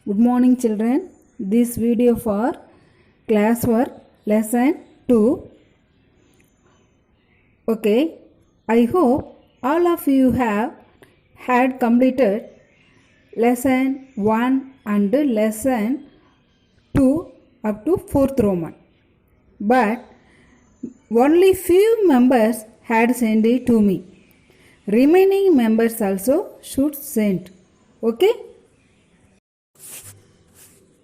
Good morning children. This video for classwork lesson 2. Okay, I hope all of you have had completed lesson 1 and lesson 2 up to 4th Roman. But only few members had sent it to me. Remaining members also should send. Okay?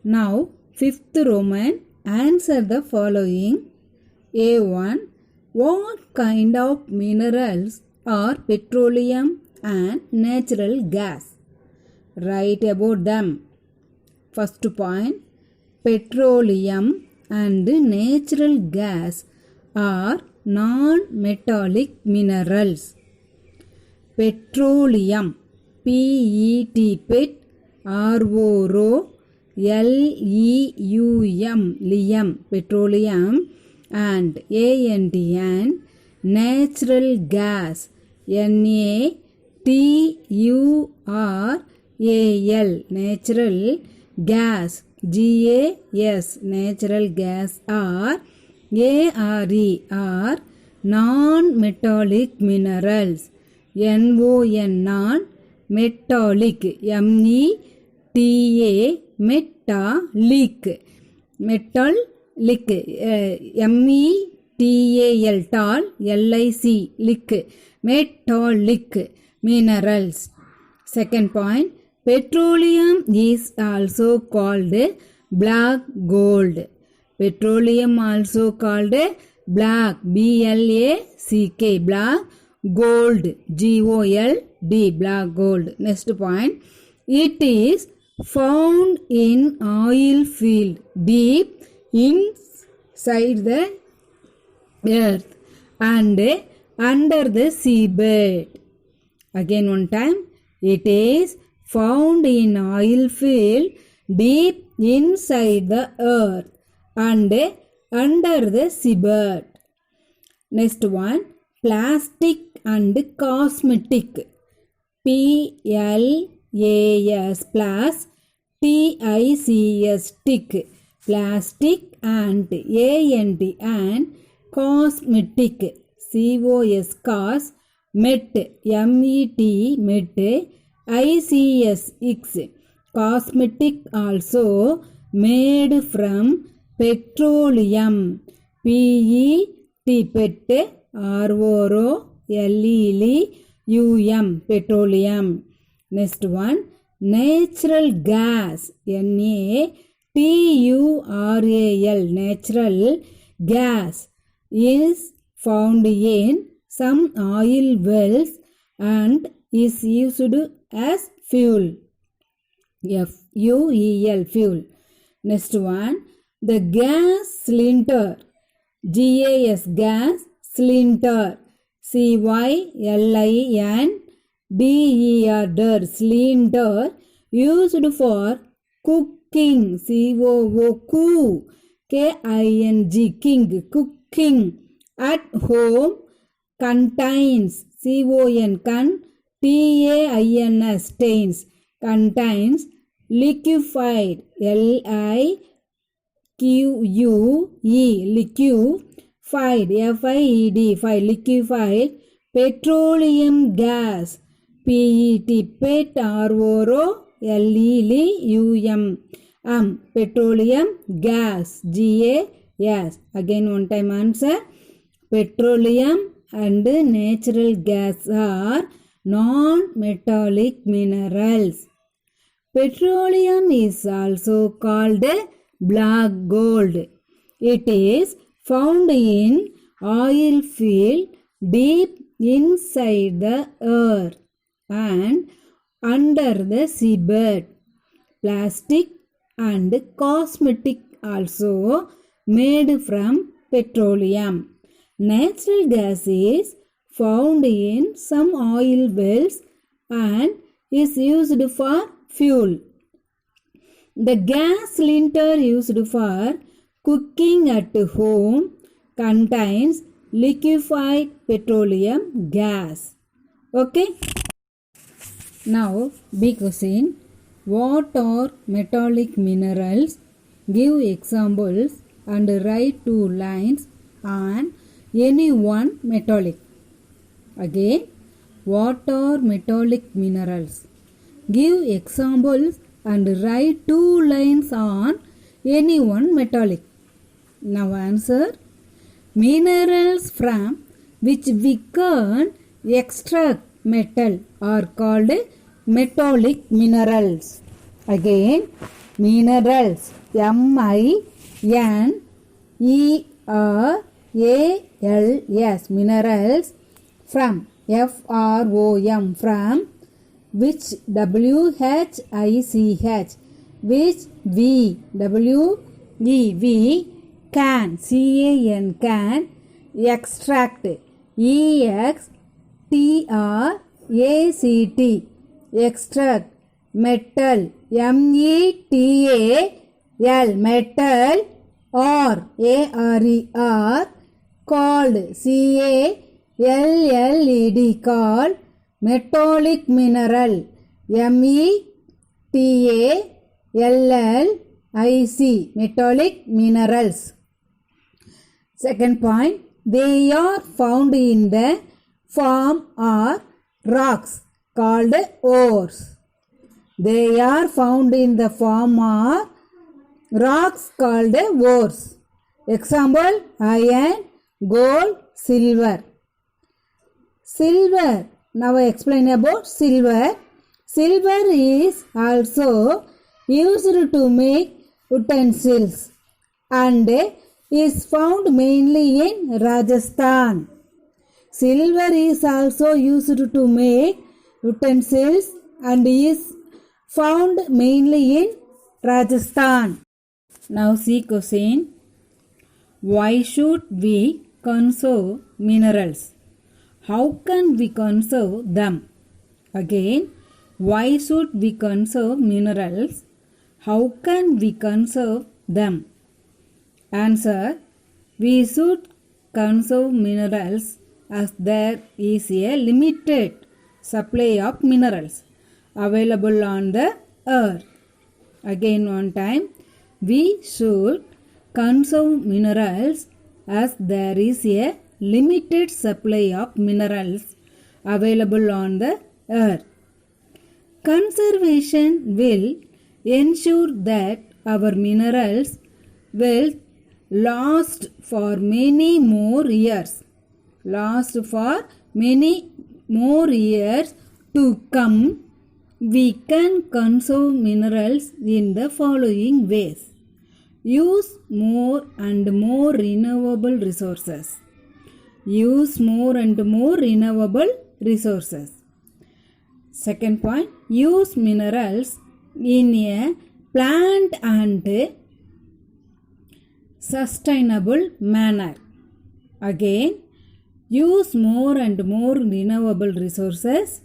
Now, 5th Roman, answer the following. A1. What kind of minerals are petroleum and natural gas? Write about them. First point. Petroleum and natural gas are non-metallic minerals. Petroleum, P-E-T, pet, R-O-R-O, L-E-U-M, lium, petroleum, and A-N-D-N, natural gas, N-A-T-U-R-A-L, natural gas, G-A-S, natural gas, are A-R-E, are non-metallic minerals, N-O-N, non-metallic, M-E-T-A, metallic, metallic, M-E-T-A-L, tall, L-I-C, lick, metallic minerals. Second point, petroleum is also called black gold. Petroleum also called black, B-L-A-C-K, black gold, G-O-L-D, black gold. Next point, it is found in oil field deep inside the earth and under the seabed. Again one time, it is found in oil field deep inside the earth and under the seabed. Next one, plastic and cosmetic, P-L-A-S, plus T-I-C-S, tick, plastic and A-N-D, and cosmetic, C-O-S, cos, met, M-E-T, met, I-C-S, X, cosmetic also made from petroleum, P-E-T, pet, R-O-R-O, L-E-L-U-M, petroleum. Next one, natural gas, N-A-T-U-R-A-L, natural gas is found in some oil wells and is used as fuel, F-U-E-L, fuel. Next one, the gas cylinder, G-A-S, gas cylinder, C-Y-L-I-N-D-E-R, cylinder, used for cooking, C-O-O, K-I-N-G, king, cooking, at home, contains, C-O-N, T-A-I-N-S, stains, contains, liquefied, L-I-Q-U-E, liquefied, F-I-E-D, liquefied, petroleum gas, P-E-T, pet, R-O-R-O, L-E-L-U-M, petroleum gas, G-A-S. Again one time answer, petroleum and natural gas are non-metallic minerals. Petroleum is also called black gold. It is found in oil field deep inside the earth and under the seabed. Plastic and cosmetic also made from petroleum. Natural gas is found in some oil wells and is used for fuel. The gas cylinder used for cooking at home contains liquefied petroleum gas. Okay. Now, B question. What are metallic minerals? Give examples and write 2 lines on any one metallic. Again, what are metallic minerals? Give examples and write 2 lines on any one metallic. Now answer. Minerals from which we can extract metal are called metallic minerals. Again, minerals, M-I-N-E-R-A-L-S, minerals from, F-R-O-M, from, which, W-H-I-C-H, which, we, W-E-V, can, C-A-N, can, extract, E-X-T-R-A-C-T, extract, metal, M-E-T-A-L, metal, or, A-R-E-R, called, C-A-L-L-E-D, called, metallic mineral, M-E-T-A-L-L-I-C, metallic minerals. Second point, they are found in the form of rocks called ores. They are found in the form of rocks called ores. Example, iron, gold, silver. Silver. Now I explain about silver. Silver is also used to make utensils and is found mainly in Rajasthan. Silver is also used to make utensils and is found mainly in Rajasthan. Now see question. Why should we conserve minerals? How can we conserve them? Again, why should we conserve minerals? How can we conserve them? Answer. We should conserve minerals as there is a limited supply of minerals available on the earth. Again one time. We should conserve minerals as there is a limited supply of minerals available on the earth. Conservation will ensure that our minerals will last for many more years. Last for many more years to come. We can conserve minerals in the following ways. Use more and more renewable resources. Use more and more renewable resources. Second point, use minerals in a planned and sustainable manner. Again, use more and more renewable resources.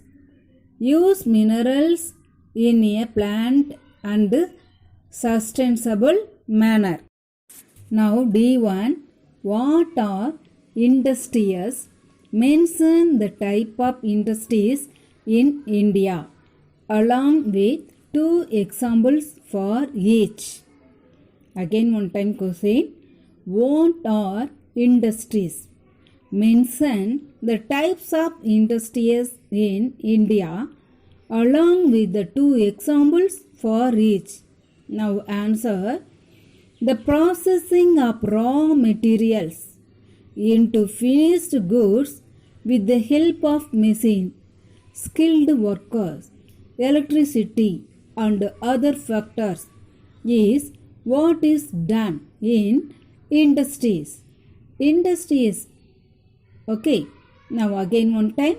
Use minerals in a planned and sustainable manner. Now D1. What are industries? Mention the type of industries in India along with 2 examples for each. Again one time question. What are industries? Mention the types of industries in India along with the 2 examples for each. Now answer. The processing of raw materials into finished goods with the help of machine, skilled workers, electricity and other factors is what is done in industries. Industries. Okay. Now again one time.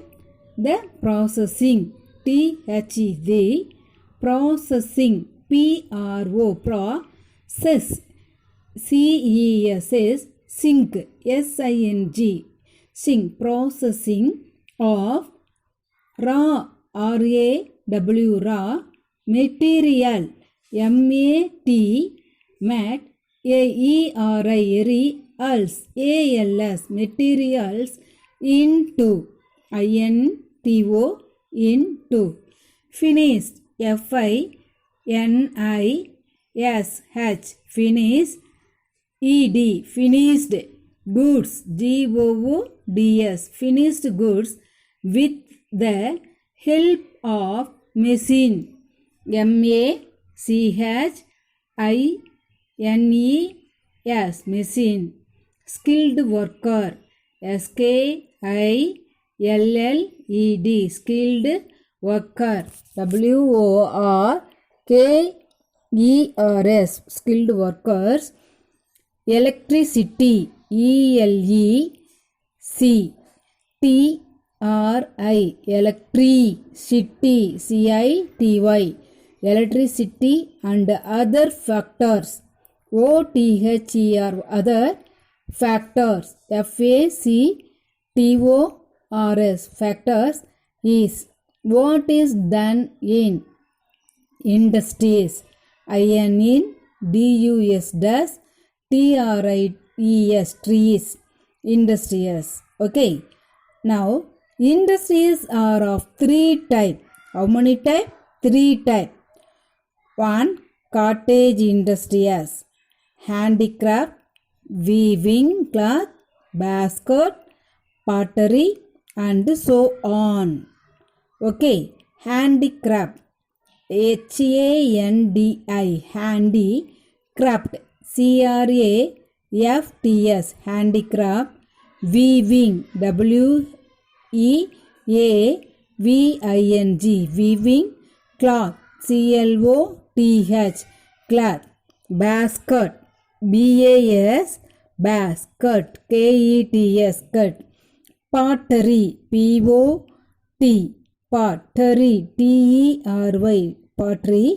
The processing. T-H-E-D. Processing. P-R-O. Process. C-E-S-S. Sink. S-I-N-G. Sink. Processing of raw. R-A-W. Raw. Material. M-A-T. Mat. A-E-R-I-R-E-Als. A-L-S. Materials into. I-N-T-O. Into. Finished. F-I. Finished. ED finished goods goods finished goods with the help of machine MACHINES machine. Skilled worker SKILLED skilled worker WORKERS skilled workers. Electricity ELECTRI electricity CITY electricity and other factors OTHER other factors FACTORS factors is what is done in industries in DUS does TRIES trees industries. Okay, now industries are of 3 types. How many types? 3 types. 1. Cottage industries, handicraft, weaving, cloth, basket, pottery and so on. Okay, handicraft HANDI handicraft CRAFTS handicraft. Weaving WEAVING weaving. Cloth CLOTH cloth. Basket basket KETS cut. Pottery pottery TERY pottery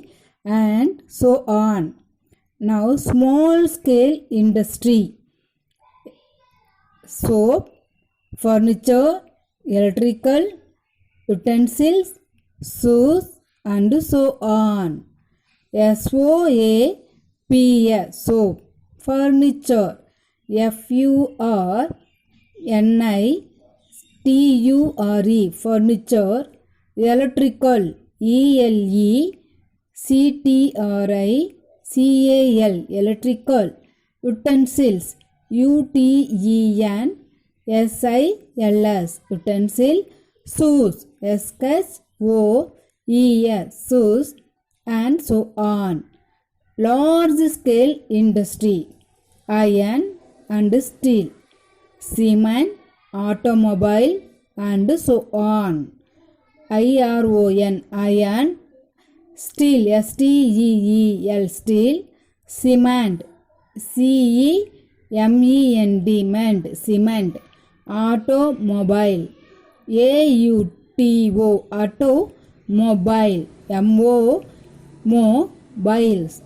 and so on. Now small scale industry, soap, furniture, electrical utensils, shoes and so on. SOAP soap. Furniture FURNITURE furniture. Electrical ELECTRICAL electrical. Utensils UTENSILS utensil. Shoes SHOES shoes and so on. Large scale industry, iron and steel, cement, automobile and so on. Iron, steel steel, cement CEMENT cement, automobile automobile mobiles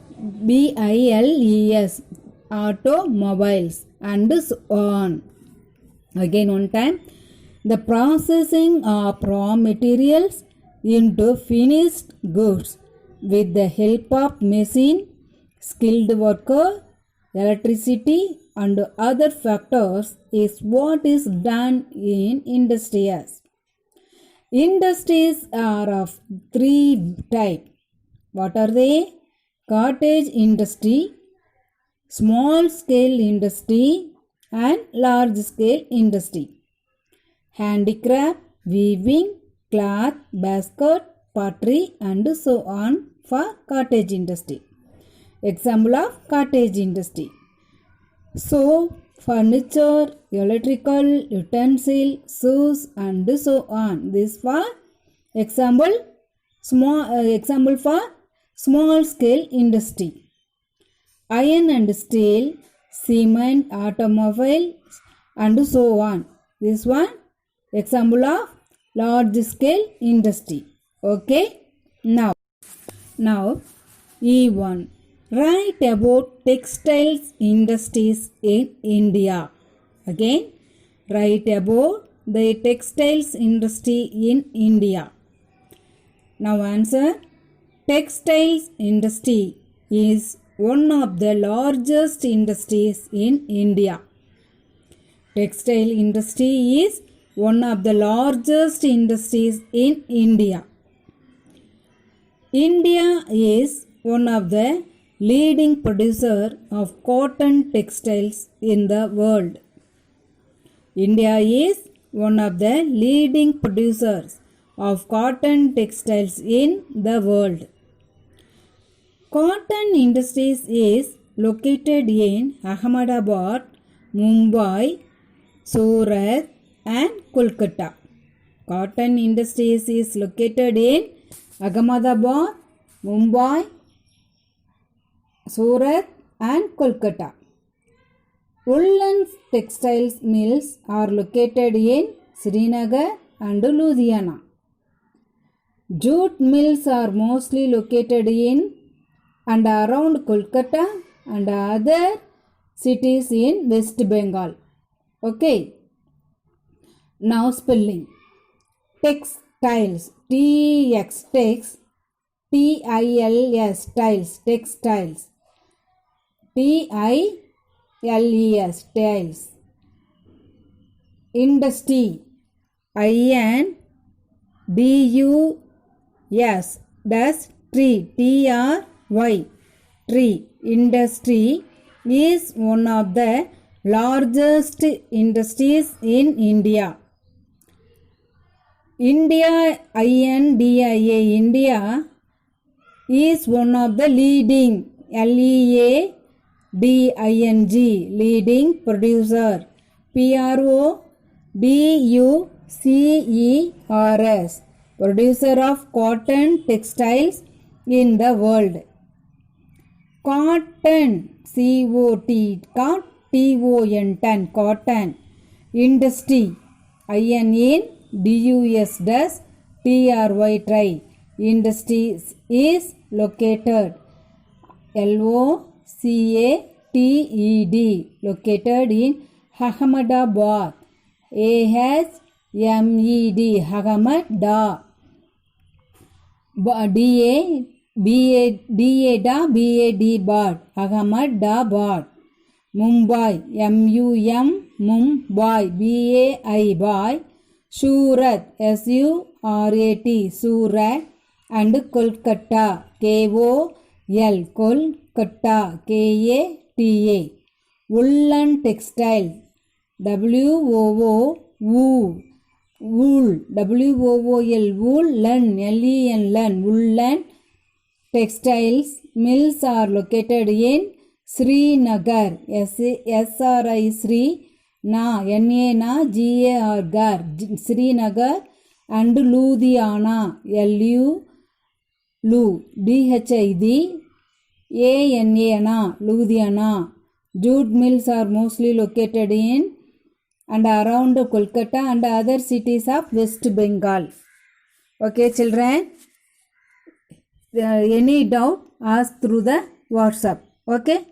BILES automobiles and so on. Again one time, the processing of raw materials into finished goods with the help of machine, skilled worker, electricity and other factors is what is done in industries. Industries are of 3 types. What are they? Cottage industry, small scale industry and large scale industry. Handicraft, weaving, cloth, basket, pottery and so on for cottage industry. Example of cottage industry: soap, furniture, electrical utensil, shoes and so on. This for example for small scale industry. Iron and steel, cement, automobile and so on. This one example of large scale industry. Okay, now E1, write about textiles industries in India. Again, write about the textiles industry in India. Now answer. Textiles industry is one of the largest industries in India. Textile industry is one of the largest industries in India. India is one of the leading producer of cotton textiles in the world. India is one of the leading producers of cotton textiles in the world. Cotton industries is located in Ahmedabad, Mumbai, Surat and Kolkata. Cotton industries is located in Ahmedabad, Mumbai, Surat and Kolkata. Woolen textiles mills are located in Srinagar and Ludhiana. Jute mills are mostly located in and around Kolkata and other cities in West Bengal. Okay. Now spelling. Textiles. T-X, tex, T-I-L-S, tiles, textiles. T-I-L-E-S, tiles. Industry. I-N-D-U-S, dash, tree, T-R-Y, tree. Industry is one of the largest industries in India. India, I-N-D-I-A, India is one of the leading, L-E-A-D-I-N-G, leading producer, P-R-O-D-U-C-E-R-S, producer of cotton textiles in the world. Cotton, C-O-T, T-O-N, cotton. Industry, I-N-D-U-S, dash, T-R-Y, try. Industries is located, L-O-C-A-T-E-D, located in Ahmedabad, A-H-M-E-D, Ahmedabad, D-A-B-A-D, Bad, Ahmedabad. Mumbai, M-U-M, Mumbai, B-A-I, by. Surat, S-U-R-A-T, Surat and Kolkata, K-O-L, Kolkata, K-A-T-A. Woolen textile, W-O-O-Wool, wool, W-O-O-L, woolen, L-E-N, woolen textiles mills are located in Srinagar, S-R-I, Sri, Na, N-A-Na, G-A-R, Gar, Srinagar and Ludhiana, L-U, Lu, D-H-I-D, A-N-A-Na, Ludhiana. Jute mills are mostly located in and around Kolkata and other cities of West Bengal. Okay, children. Any doubt, ask through the WhatsApp. Okay.